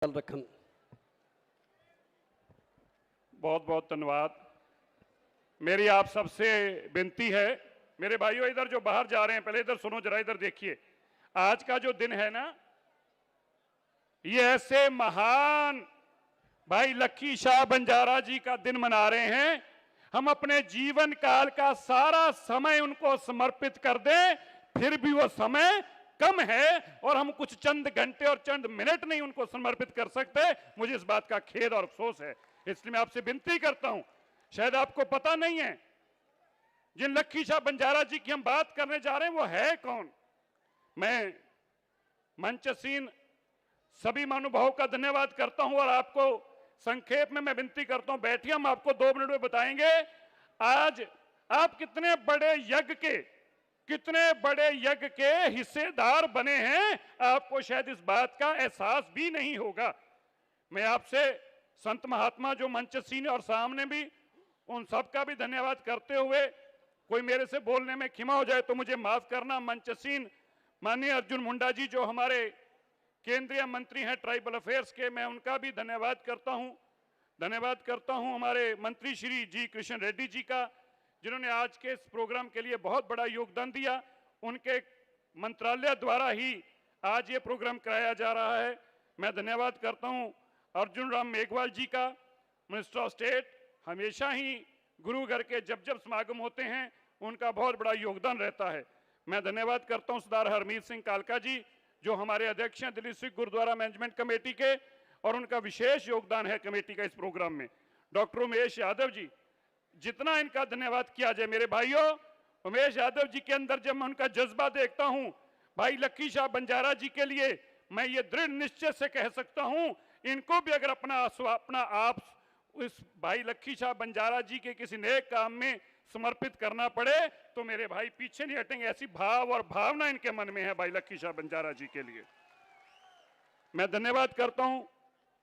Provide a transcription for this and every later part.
रखन। बहुत बहुत धन्यवाद। मेरी आप सबसे विनती है, मेरे भाइयों इधर जो बाहर जा रहे हैं, पहले इधर सुनो जरा, इधर देखिए। आज का जो दिन है ना, ये ऐसे महान भाई लक्की शाह बंजारा जी का दिन मना रहे हैं। हम अपने जीवन काल का सारा समय उनको समर्पित कर दें, फिर भी वो समय कम है और हम कुछ चंद घंटे और चंद मिनट नहीं उनको समर्पित कर सकते। मुझे इस बात का खेद और अफसोस है। इसलिए मैं आपसे विनती करता हूं, शायद आपको पता नहीं है जिन लक्की शाह बंजारा जी की हम बात करने जा रहे हैं वो है कौन। मैं मंचसीन सभी महानुभावों का धन्यवाद करता हूं और आपको संक्षेप में मैं विनती करता हूं, बैठिए, हम आपको 2 मिनट में बताएंगे आज आप कितने बड़े यज्ञ के हिस्सेदार बने हैं। आपको शायद इस बात का एहसास भी नहीं होगा। मैं आपसे संत महात्मा जो मंचसीन और सामने भी, उन सब का भी धन्यवाद करते हुए, कोई मेरे से बोलने में खिमा हो जाए तो मुझे माफ करना। मंचसीन माननीय अर्जुन मुंडा जी जो हमारे केंद्रीय मंत्री हैं ट्राइबल अफेयर्स के, मैं उनका भी धन्यवाद करता हूं हमारे मंत्री श्री जी कृष्ण रेड्डी जी का, जिन्होंने आज के इस प्रोग्राम के लिए बहुत बड़ा योगदान दिया। उनके मंत्रालय द्वारा ही आज ये प्रोग्राम कराया जा रहा है। मैं धन्यवाद करता हूं अर्जुन राम मेघवाल जी का, मिनिस्टर ऑफ स्टेट। हमेशा ही गुरु घर के जब जब समागम होते हैं उनका बहुत बड़ा योगदान रहता है। मैं धन्यवाद करता हूं सरदार हरमीत सिंह कालका जी जो हमारे अध्यक्ष हैं दिल्ली सिख गुरुद्वारा मैनेजमेंट कमेटी के, और उनका विशेष योगदान है कमेटी का इस प्रोग्राम में। डॉक्टर उमेश यादव जी, जितना इनका धन्यवाद किया जाए मेरे भाइयों, उमेश यादव जी के अंदर जब मैं उनका जज्बा देखता हूं भाई लक्की शाह बंजारा जी के लिए, मैं ये दृढ़ निश्चय से कह सकता हूं इनको भी अगर अपना आप इस भाई लक्की शाह बंजारा जी के किसी नेक काम में समर्पित करना पड़े तो मेरे भाई पीछे नहीं हटेंगे। ऐसी भाव और भावना इनके मन में है भाई लक्की शाह बंजारा जी के लिए। मैं धन्यवाद करता हूं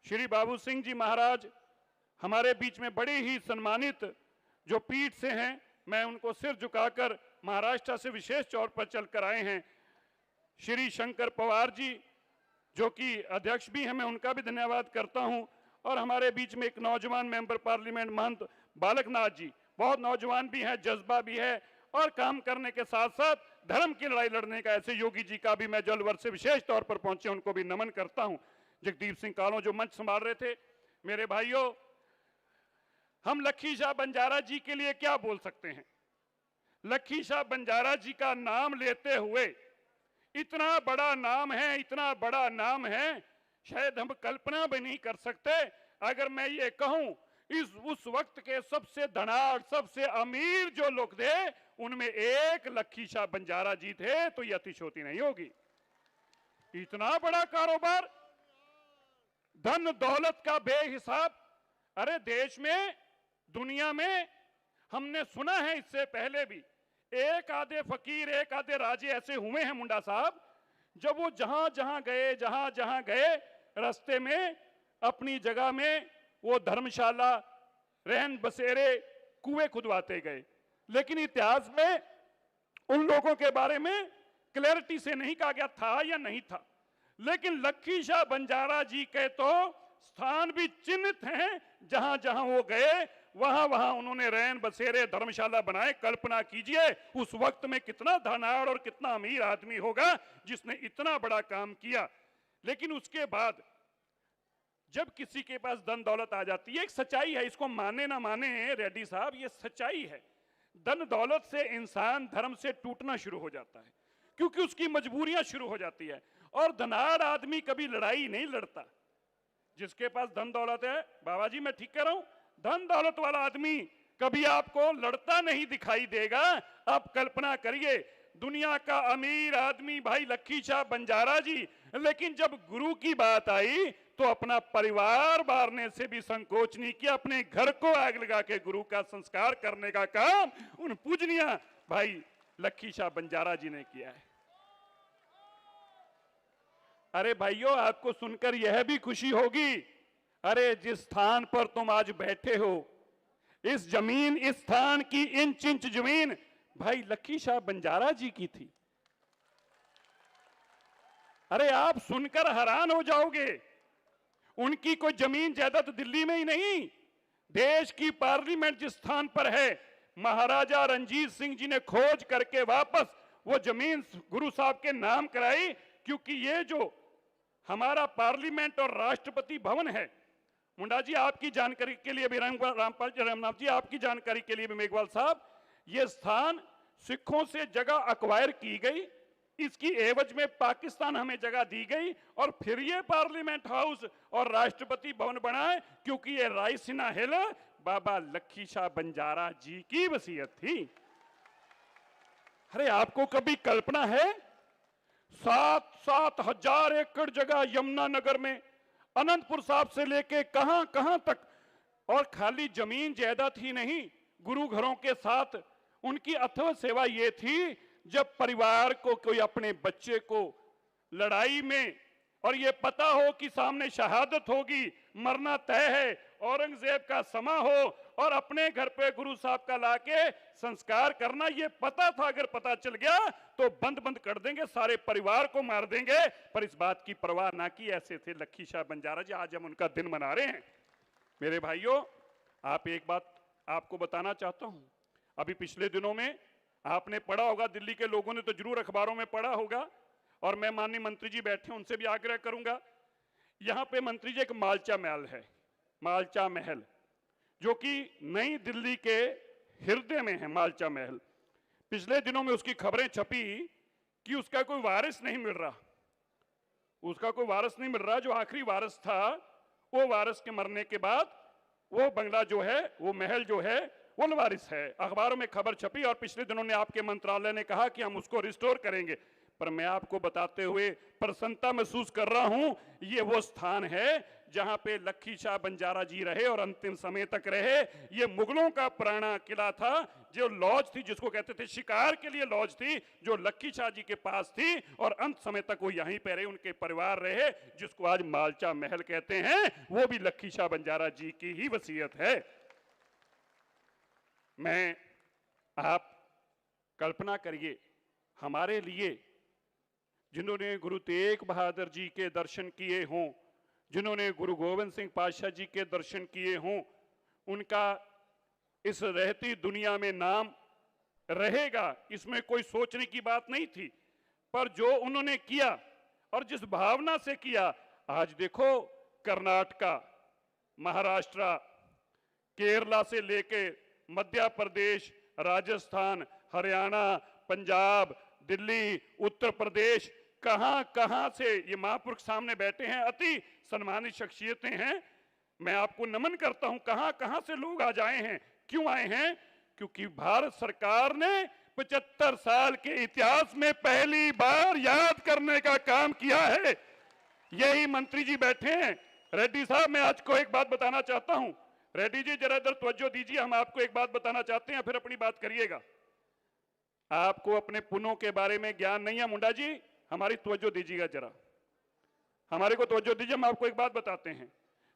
श्री बाबू सिंह जी महाराज, हमारे बीच में बड़े ही सम्मानित जो पीठ से हैं, मैं उनको सिर झुकाकर महाराष्ट्र से विशेष तौर पर चलकर आए हैं। श्री शंकर पवार जी जो कि अध्यक्ष भी हैं, मैं उनका भी धन्यवाद करता हूं। और हमारे बीच में एक नौजवान मेंबर पार्लियामेंट महंत बालकनाथ जी, बहुत नौजवान भी हैं, जज्बा भी है और काम करने के साथ साथ धर्म की लड़ाई लड़ने का, ऐसे योगी जी का भी मैं जो अलवर से विशेष तौर पर पहुंचे उनको भी नमन करता हूं। जगदीप सिंह कालों जो मंच संभाल रहे थे। मेरे भाइयों, हम लक्की शाह बंजारा जी के लिए क्या बोल सकते हैं। लक्की शाह बंजारा जी का नाम लेते हुए, इतना बड़ा नाम है, शायद हम कल्पना भी नहीं कर सकते। अगर मैं ये कहूं उस वक्त के सबसे धनाढ़, सबसे अमीर जो लोग थे उनमें एक लक्की शाह बंजारा जी थे तो यह अतिशयोक्ति नहीं होगी। इतना बड़ा कारोबार, धन दौलत का बेहिसाब। अरे देश में, दुनिया में हमने सुना है इससे पहले भी एक आधे फकीर, एक आधे राजे ऐसे हुए हैं मुंडा साहब, जब वो जहां जहां गए रास्ते में अपनी जगह में वो धर्मशाला, रहन बसेरे, कुएं खुदवाते गए। लेकिन इतिहास में उन लोगों के बारे में क्लैरिटी से नहीं कहा गया था या नहीं था। लेकिन लक्की शाह बंजारा जी के तो स्थान भी चिन्हित हैं, जहां जहां वो गए वहां वहां उन्होंने रहन बसेरे, धर्मशाला बनाए। कल्पना कीजिए उस वक्त में कितना धनाढ़ और कितना अमीर आदमी होगा जिसने इतना बड़ा काम किया। लेकिन उसके बाद जब किसी के पास धन दौलत आ जाती है, एक सच्चाई है, इसको माने ना माने रेड्डी साहब, ये सच्चाई है, धन दौलत से इंसान धर्म से टूटना शुरू हो जाता है क्योंकि उसकी मजबूरियां शुरू हो जाती है। और धनाढ़ आदमी कभी लड़ाई नहीं लड़ता। जिसके पास धन दौलत है, बाबा जी मैं ठीक कह रहा हूं, धन दौलत वाला आदमी कभी आपको लड़ता नहीं दिखाई देगा। आप कल्पना करिए, दुनिया का अमीर आदमी भाई लक्की शाह बंजारा जी, लेकिन जब गुरु की बात आई तो अपना परिवार बारने से भी संकोच नहीं किया। अपने घर को आग लगा के गुरु का संस्कार करने का काम उन पूजनीय भाई लक्की शाह बंजारा जी ने किया है। अरे भाइयों, आपको सुनकर यह भी खुशी होगी, अरे जिस स्थान पर तुम आज बैठे हो, इस जमीन, इस स्थान की इंच इंच जमीन भाई लक्की शाह बंजारा जी की थी। अरे आप सुनकर हैरान हो जाओगे। उनकी कोई जमीन जायदाद दिल्ली में ही नहीं, देश की पार्लियामेंट जिस स्थान पर है, महाराजा रणजीत सिंह जी ने खोज करके वापस वो जमीन गुरु साहब के नाम कराई, क्योंकि ये जो हमारा पार्लियामेंट और राष्ट्रपति भवन है, मुंडा जी आपकी जानकारी के लिए भी, रामपाल जी रामनाथ जी आपकी जानकारी के लिए भी, मेघवाल साहब, ये स्थान सिखों से जगह अक्वायर की गई, इसकी एवज में पाकिस्तान हमें जगह दी गई और फिर ये पार्लियामेंट हाउस और राष्ट्रपति भवन बनाए, क्योंकि ये रायसीना हिल बाबा लखी शाह बंजारा जी की वसीयत थी। अरे आपको कभी कल्पना है 7-7 हजार एकड़ जगह यमुनानगर में, अनंतपुर साहब से लेके कहां कहां तक, और खाली जमीन जायदाद ही नहीं, गुरु घरों के साथ उनकी अथवा सेवा ये थी, जब परिवार को कोई अपने बच्चे को लड़ाई में और ये पता हो कि सामने शहादत होगी, मरना तय है, औरंगजेब का समा हो और अपने घर पे गुरु साहब का लाके संस्कार करना, ये पता था, अगर पता चल गया तो बंद कर देंगे, सारे परिवार को मार देंगे, पर इस बात की परवाह ना की। ऐसे थे लखी शाह बंजारा जी, आज हम उनका दिन मना रहे हैं। मेरे भाइयों, आप एक बात आपको बताना चाहता हूं, अभी पिछले दिनों में आपने पढ़ा होगा, दिल्ली के लोगों ने तो जरूर अखबारों में पढ़ा होगा, और मैं माननीय मंत्री जी बैठे उनसे भी आग्रह करूंगा, यहां पे मंत्री जी एक मालचा महल है, मालचा महल, जो कि नई दिल्ली के हृदय में है। मालचा महल, पिछले दिनों में उसकी खबरें छपी कि उसका कोई वारिस नहीं मिल रहा, उसका कोई वारिस नहीं मिल रहा। जो आखिरी वारिस था, वो वारिस के मरने के बाद वो बंगला जो है, वो महल जो है, वो लवारिस है। अखबारों में खबर छपी और पिछले दिनों ने आपके मंत्रालय ने कहा कि हम उसको रिस्टोर करेंगे, पर मैं आपको बताते हुए प्रसन्नता महसूस कर रहा हूं, ये वो स्थान है जहां पे लखी शाह बंजारा जी रहे और अंतिम समय तक रहे। ये मुगलों का पुराना किला था, जो लॉज थी, जिसको कहते थे शिकार के लिए लॉज थी, जो लखी शाह जी के पास थी, और अंत समय तक वो यहीं पे रहे, उनके परिवार रहे, जिसको आज मालचा महल कहते हैं, वो भी लखी शाह बंजारा जी की ही वसीयत है। मैं, आप कल्पना करिए, हमारे लिए जिन्होंने गुरु तेग बहादुर जी के दर्शन किए हों, जिन्होंने गुरु गोविंद सिंह पातशाह जी के दर्शन किए हों, उनका इस रहती दुनिया में नाम रहेगा, इसमें कोई सोचने की बात नहीं थी, पर जो उन्होंने किया और जिस भावना से किया, आज देखो कर्नाटका, महाराष्ट्र, केरला से लेके मध्य प्रदेश, राजस्थान, हरियाणा, पंजाब, दिल्ली, उत्तर प्रदेश, कहां कहां से ये महापुरुष सामने बैठे हैं, अति सम्मानित शख्सियतें हैं। मैं आपको नमन करता हूं, कहां कहां से लोग आ जाए हैं। क्यों आए हैं? क्योंकि भारत सरकार ने 75 साल के इतिहास में पहली बार याद करने का काम किया है। यही मंत्री जी बैठे हैं। रेड्डी साहब, मैं आज को एक बात बताना चाहता हूं। रेड्डी जी जरा इधर तवज्जो दीजिए, हम आपको एक बात बताना चाहते हैं, फिर अपनी बात करिएगा। आपको अपने पुनों के बारे में ज्ञान नहीं है, मुंडा जी हमारी तवज्जो दीजिएगा, जरा हमारे को तवज्जो दीजिए। हम आपको एक बात बताते हैं,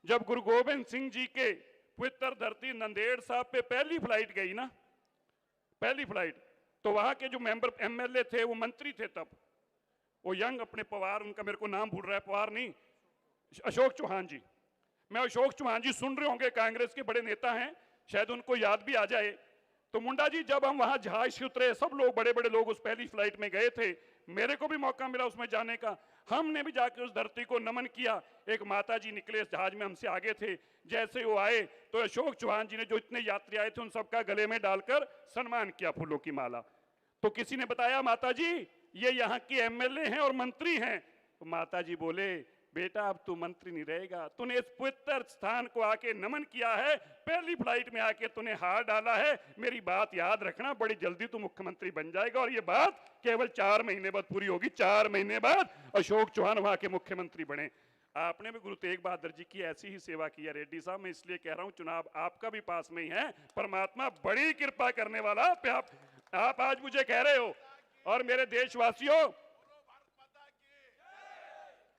जब गुरु गोविंद सिंह जी के पवित्र धरती नंदेड़ साहब पे पहली फ्लाइट गई ना, पहली फ्लाइट, तो वहां के जो मेंबर एमएलए थे, वो मंत्री थे तब, वो यंग अपने पवार, उनका मेरे को नाम भूल रहा है, पवार नहीं, अशोक चौहान जी। मैं अशोक चौहान जी सुन रहे होंगे, कांग्रेस के बड़े नेता हैं, शायद उनको याद भी आ जाए। तो मुंडा जी, जब हम वहां जहाज से उतरे, सब लोग बड़े बड़े लोग उस पहली फ्लाइट में गए थे, मेरे को भी मौका मिला उसमें जाने का, हमने भी जाके उस धरती को नमन किया। एक माता जी निकले इस जहाज में, हमसे आगे थे, जैसे वो आए तो अशोक चौहान जी ने जो इतने यात्री आए थे उन सबका गले में डालकर सम्मान किया, फूलों की माला। तो किसी ने बताया, माता जी ये यहाँ के एमएलए हैं और मंत्री हैं। तो माता जी बोले, बेटा अब तू मंत्री नहीं रहेगा, तूने इस पवित्र स्थान को आके नमन किया है, पहली फ्लाइट में आके तूने हार डाला है, मेरी बात याद रखना, बड़ी जल्दी तू मुख्यमंत्री बन जाएगा। और ये बात केवल 4 महीने बाद पूरी होगी। 4 महीने बाद अशोक चौहान वहां के मुख्यमंत्री बने। आपने भी गुरु तेग बहादुर जी की ऐसी ही सेवा की है रेड्डी साहब। मैं इसलिए कह रहा हूं, चुनाव आपका भी पास में ही है, परमात्मा बड़ी कृपा करने वाला। आप आज मुझे कह रहे हो, और मेरे देशवासियों,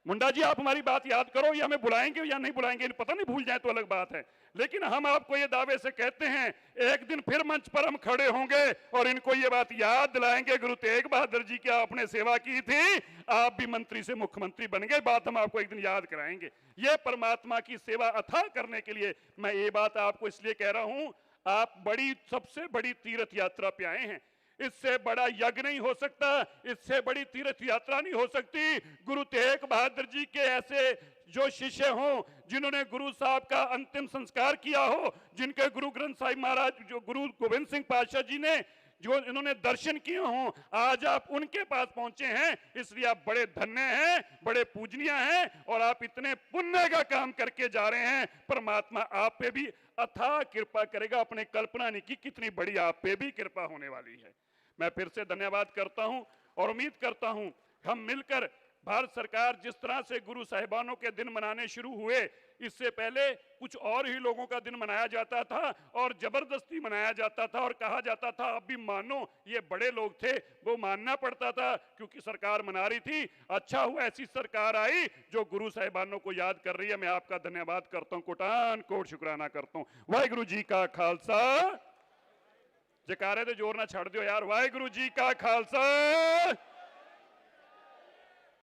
मुंडा जी आप हमारी बात याद करो, या हमें बुलाएंगे या नहीं बुलाएंगे पता नहीं, भूल जाए तो अलग बात है, लेकिन हम आपको ये दावे से कहते हैं एक दिन फिर मंच पर हम खड़े होंगे और इनको ये बात याद दिलाएंगे, गुरु तेग बहादुर जी की आपने सेवा की थी, आप भी मंत्री से मुख्यमंत्री बन गए, बात हम आपको एक दिन याद कराएंगे। ये परमात्मा की सेवा अथाह करने के लिए मैं ये बात आपको इसलिए कह रहा हूं, आप बड़ी सबसे बड़ी तीर्थ यात्रा पे आए हैं, इससे बड़ा यज्ञ नहीं हो सकता, इससे बड़ी तीर्थ यात्रा नहीं हो सकती। गुरु तेग बहादुर जी के ऐसे जो शिष्य हों जिन्होंने गुरु साहब का अंतिम संस्कार किया हो, जिनके गुरु ग्रंथ साहिब महाराज, जो गुरु गोविंद सिंह पातशाह जी ने जो इन्होंने दर्शन किए हों, आज आप उनके पास पहुंचे हैं, इसलिए आप बड़े धन्य हैं, बड़े पूजनीय हैं और आप इतने पुण्य का काम करके जा रहे हैं। परमात्मा आप पे भी अथाह कृपा करेगा, अपने कल्पना नहीं की कितनी बड़ी आप पे भी कृपा होने वाली है। मैं फिर से धन्यवाद करता हूं और उम्मीद करता हूं हम मिलकर, भारत सरकार जिस तरह से गुरु साहिबानों के दिन मनाने शुरू हुए, इससे पहले कुछ और ही लोगों का दिन मनाया जाता था और जबरदस्ती मनाया जाता था और कहा जाता था अब भी मानो, ये बड़े लोग थे वो मानना पड़ता था क्योंकि सरकार मना रही थी। अच्छा हुआ ऐसी सरकार आई जो गुरु साहिबानों को याद कर रही है। मैं आपका धन्यवाद करता हूं, कोटान कोट शुक्राना करता हूं। वाहिगुरु जी का खालसा, जयकारे दे जोर ना छड़ दियो यार, वाहिगुरु जी का खालसा।